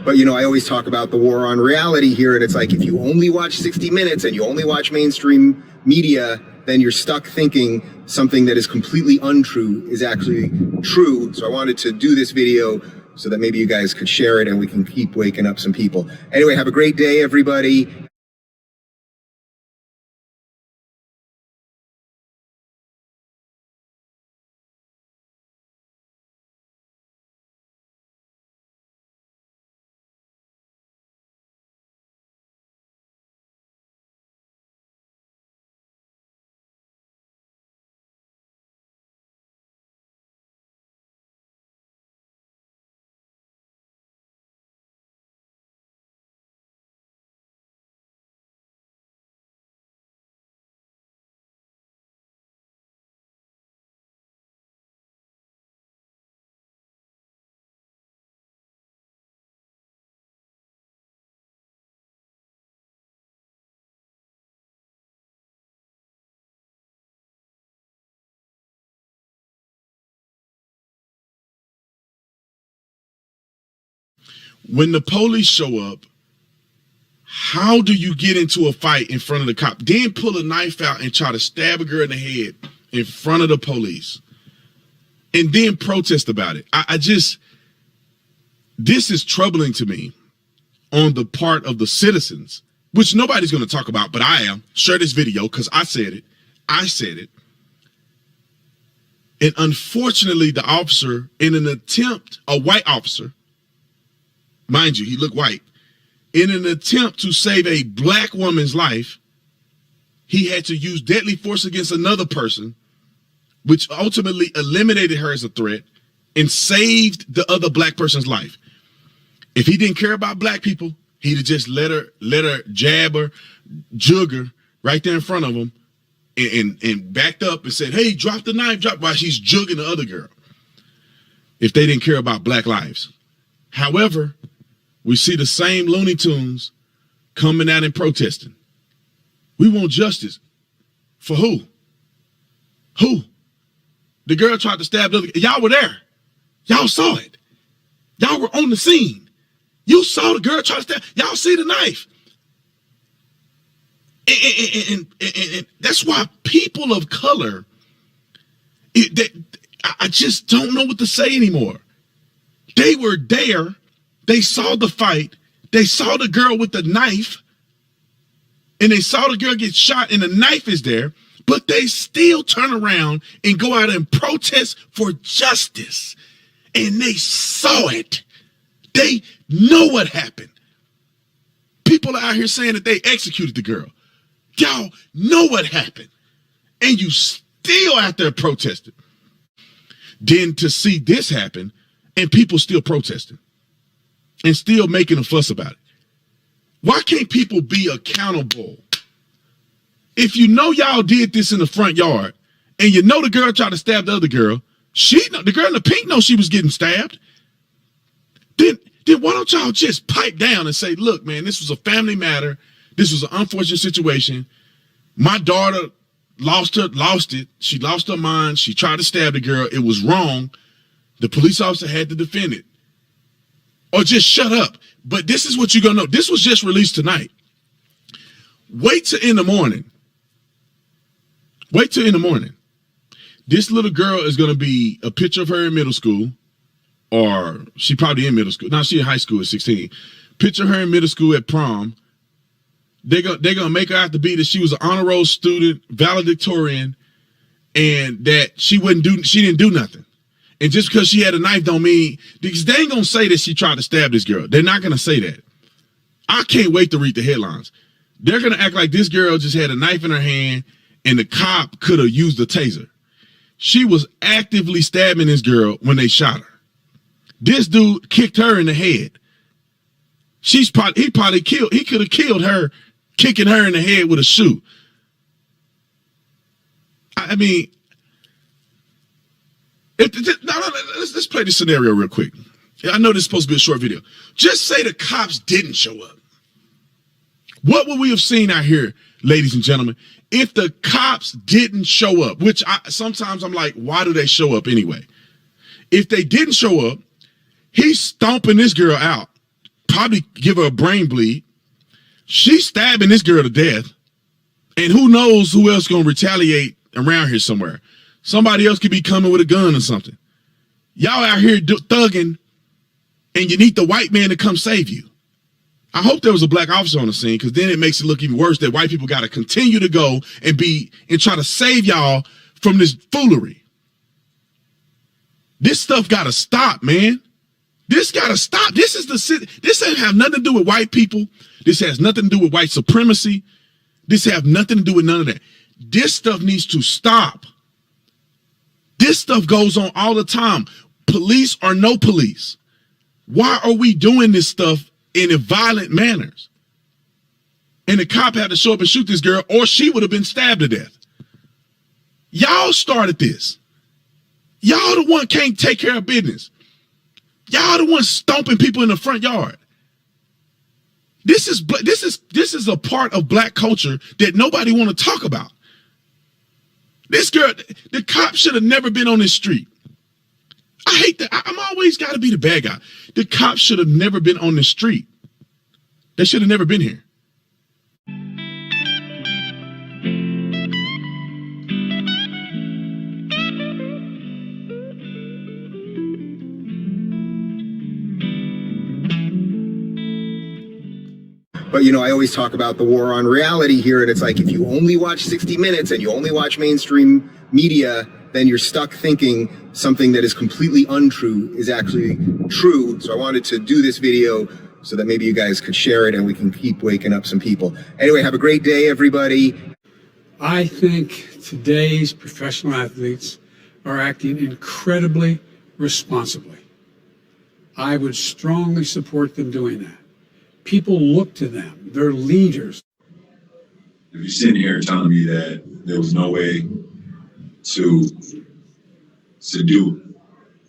But, you know, I always talk about the war on reality here, and it's like, if you only watch 60 Minutes and you only watch mainstream media, then you're stuck thinking something that is completely untrue is actually true. So I wanted to do this video so that maybe you guys could share it and we can keep waking up some people. Anyway, have a great day, everybody. When the police show up, how do you get into a fight in front of the cop? Then pull a knife out and try to stab a girl in the head in front of the police and then protest about it. This is troubling to me on the part of the citizens, which nobody's going to talk about, but I am. Share this video because I said it. I said it. And unfortunately, the officer, in an attempt, a white officer, mind you, he looked white. In an attempt to save a black woman's life, he had to use deadly force against another person, which ultimately eliminated her as a threat and saved the other black person's life. If he didn't care about black people, he'd have just let her jab her, jug her right there in front of him and backed up and said, hey, drop the knife, while she's jugging the other girl. If they didn't care about black lives. However, we see the same Looney Tunes coming out and protesting. We want justice. For who? Who? The girl tried to stab the other. Y'all were there. Y'all saw it. Y'all were on the scene. You saw the girl try to stab. Y'all see the knife. And that's why people of color, I just don't know what to say anymore. They were there. They saw the fight. They saw the girl with the knife. And they saw the girl get shot and the knife is there. But they still turn around and go out and protest for justice. And they saw it. They know what happened. People are out here saying that they executed the girl. Y'all know what happened. And you still out there protesting. Then to see this happen and people still protesting. And still making a fuss about it. Why can't people be accountable? If you know y'all did this in the front yard, and you know the girl tried to stab the other girl, the girl in the pink knows she was getting stabbed, then why don't y'all just pipe down and say, look, man, this was a family matter. This was an unfortunate situation. My daughter lost it. She lost her mind. She tried to stab the girl. It was wrong. The police officer had to defend it. Or just shut up. But this is what you're going to know. This was just released tonight. Wait till in the morning. Wait till in the morning. This little girl is going to be a picture of her in middle school. Or she probably in middle school. Now she in high school at 16. Picture her in middle school at prom. They're going to make her out to be that she was an honor roll student, valedictorian, and that she didn't do nothing. And just because she had a knife don't mean, because they ain't going to say that she tried to stab this girl. They're not going to say that. I can't wait to read the headlines. They're going to act like this girl just had a knife in her hand and the cop could have used a taser. She was actively stabbing this girl when they shot her. This dude kicked her in the head. He could have killed her, kicking her in the head with a shoe. I mean, let's play this scenario real quick. I know this is supposed to be a short video. Just say the cops didn't show up. What would we have seen out here, ladies and gentlemen, if the cops didn't show up? Which sometimes I'm like, why do they show up anyway? If they didn't show up, he's stomping this girl out, probably give her a brain bleed. She's stabbing this girl to death. And who knows who else going to retaliate around here somewhere. Somebody else could be coming with a gun or something. Y'all out here thugging, and you need the white man to come save you. I hope there was a black officer on the scene, because then it makes it look even worse that white people got to continue to go and try to save y'all from this foolery. This stuff got to stop, man. This got to stop. This ain't have nothing to do with white people. This has nothing to do with white supremacy. This have nothing to do with none of that. This stuff needs to stop. This stuff goes on all the time. Police or no police. Why are we doing this stuff in violent manners? And the cop had to show up and shoot this girl, or she would have been stabbed to death. Y'all started this. Y'all the one can't take care of business. Y'all the one stomping people in the front yard. This is a part of black culture that nobody want to talk about. This girl, the cop should have never been on this street. I hate that. I'm always got to be the bad guy. The cops should have never been on the street. They should have never been here. But, I always talk about the war on reality here, and it's like, if you only watch 60 Minutes and you only watch mainstream media, then you're stuck thinking something that is completely untrue is actually true. So I wanted to do this video so that maybe you guys could share it and we can keep waking up some people. Anyway, have a great day, everybody. I think today's professional athletes are acting incredibly responsibly. I would strongly support them doing that. People look to them. They're leaders. If you're sitting here telling me that there was no way to subdue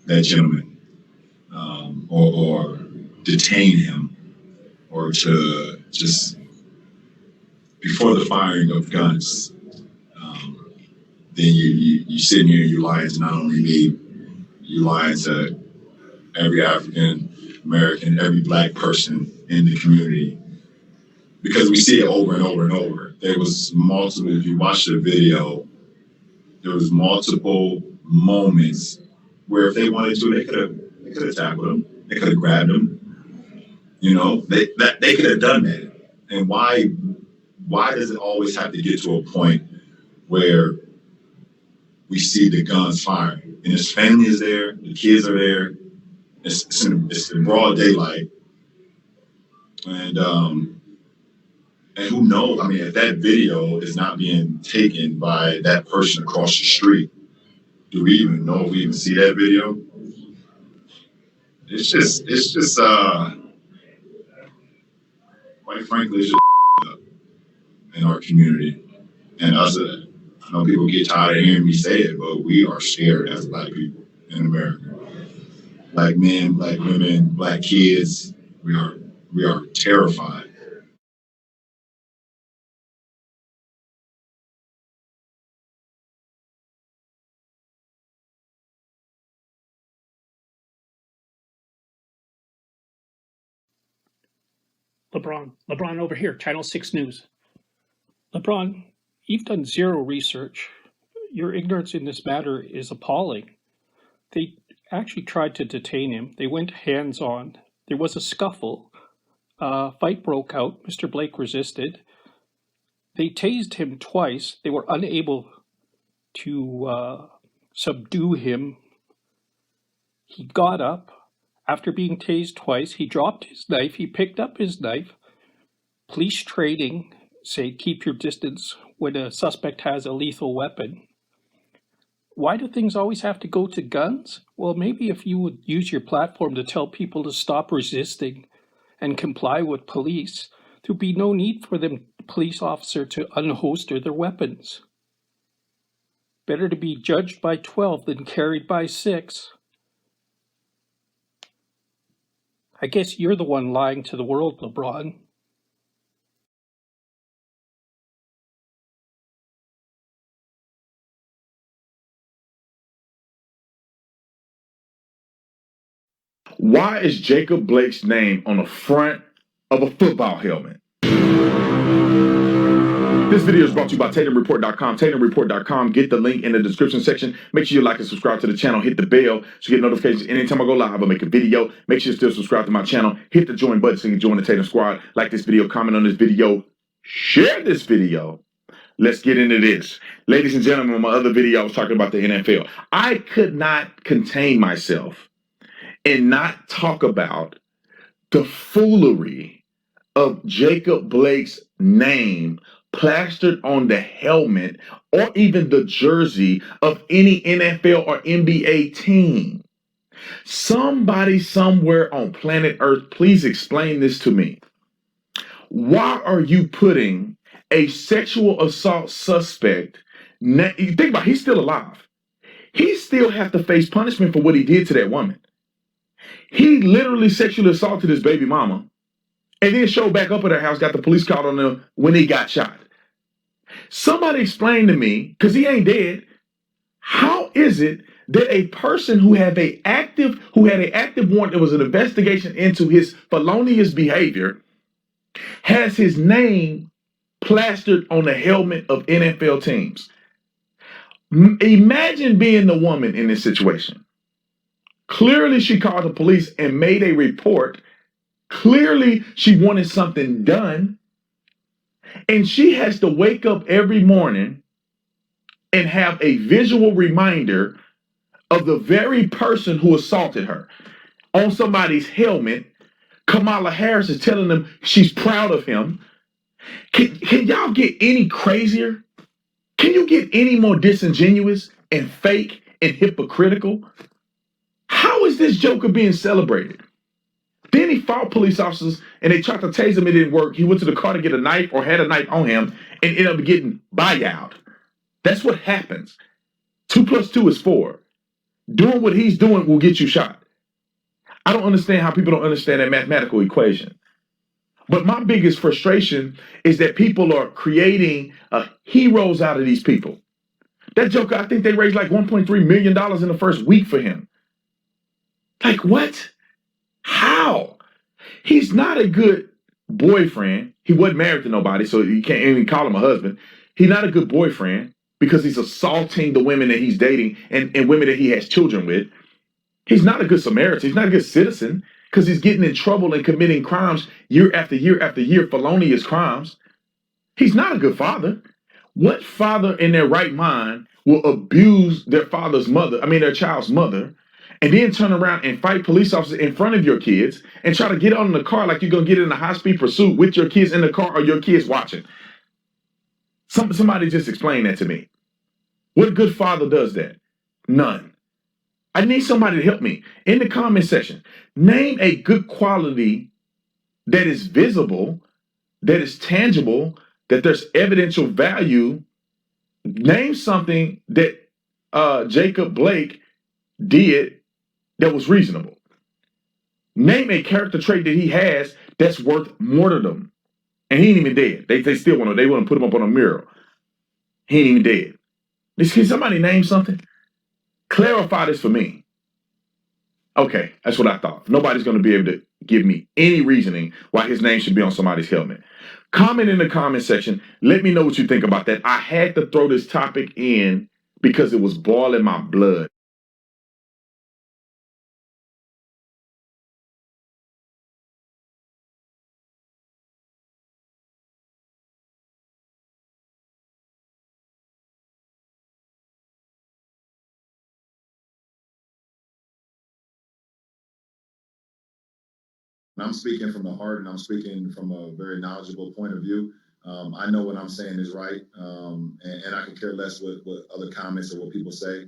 that gentleman, or detain him, or to just before the firing of guns, then you sitting here and you're lying to not only me, you're lying to every African American, every black person in the community, because we see it over and over and over. There was multiple, if you watch the video, there was multiple moments where if they wanted to, they could have tackled him, they could have grabbed him. They could have done that. And why does it always have to get to a point where we see the guns firing and his family is there, the kids are there, it's in broad daylight, and who knows? I mean, if that video is not being taken by that person across the street, do we even know if we even see that video? It's just quite frankly, it's just up in our community. And us, I know people get tired of hearing me say it, but we are scared as black people in America. Black men, black women, black kids, we are terrified. LeBron over here, Channel 6 News. LeBron, you've done zero research. Your ignorance in this matter is appalling. They actually tried to detain him. They went hands-on. There was a scuffle. Fight broke out. Mr. Blake resisted. They tased him twice. They were unable to subdue him. He got up. After being tased twice, he dropped his knife. He picked up his knife. Police trading say keep your distance when a suspect has a lethal weapon. Why do things always have to go to guns? Well, maybe if you would use your platform to tell people to stop resisting and comply with police, there'd be no need for the police officer to unholster their weapons. Better to be judged by 12 than carried by 6. I guess you're the one lying to the world, LeBron. Why is Jacob Blake's name on the front of a football helmet? This video is brought to you by TatumReport.com. TatumReport.com. Get the link in the description section. Make sure you like and subscribe to the channel. Hit the bell so you get notifications anytime I go live or make a video. Make sure you still subscribe to my channel. Hit the join button so you can join the Tatum Squad. Like this video, comment on this video, share this video. Let's get into this. Ladies and gentlemen, in my other video, I was talking about the NFL. I could not contain myself and not talk about the foolery of Jacob Blake's name plastered on the helmet or even the jersey of any NFL or NBA team. Somebody somewhere on planet Earth, please explain this to me. Why are you putting a sexual assault suspect? You think about it, he's still alive. He still has to face punishment for what he did to that woman. He literally sexually assaulted his baby mama and then showed back up at her house, got the police called on him when he got shot. Somebody explain to me, because he ain't dead, how is it that a person who had an active warrant, there was an investigation into his felonious behavior, has his name plastered on the helmet of NFL teams? Imagine being the woman in this situation. Clearly, she called the police and made a report. Clearly, she wanted something done. And she has to wake up every morning and have a visual reminder of the very person who assaulted her. On somebody's helmet, Kamala Harris is telling them she's proud of him. Can y'all get any crazier? Can you get any more disingenuous and fake and hypocritical? How is this joker being celebrated? Then he fought police officers and they tried to tase him. It didn't work. He went to the car to get a knife or had a knife on him and ended up getting buyout. That's what happens. 2 + 2 is 4. Doing what he's doing will get you shot. I don't understand how people don't understand that mathematical equation. But my biggest frustration is that people are creating heroes out of these people. That joker, I think they raised like $1.3 million in the first week for him. Like what? How? He's not a good boyfriend. He wasn't married to nobody, so you can't even call him a husband. He's not a good boyfriend because he's assaulting the women that he's dating and women that he has children with. He's not a good Samaritan. He's not a good citizen because he's getting in trouble and committing crimes year after year after year, felonious crimes. He's not a good father. What father in their right mind will abuse their child's mother, and then turn around and fight police officers in front of your kids and try to get on in the car like you're going to get in a high-speed pursuit with your kids in the car or your kids watching? Somebody just explain that to me. What good father does that? None. I need somebody to help me. In the comment section, name a good quality that is visible, that is tangible, that there's evidential value. Name something that Jacob Blake did that was reasonable. Name a character trait that he has that's worth martyrdom. And he ain't even dead. They still want to put him up on a mural. He ain't even dead. Can somebody name something? Clarify this for me. Okay, that's what I thought. Nobody's going to be able to give me any reasoning why his name should be on somebody's helmet. Comment in the comment section. Let me know what you think about that. I had to throw this topic in because it was boiling my blood. And I'm speaking from the heart, and I'm speaking from a very knowledgeable point of view. I know what I'm saying is right, and I can care less what other comments or what people say.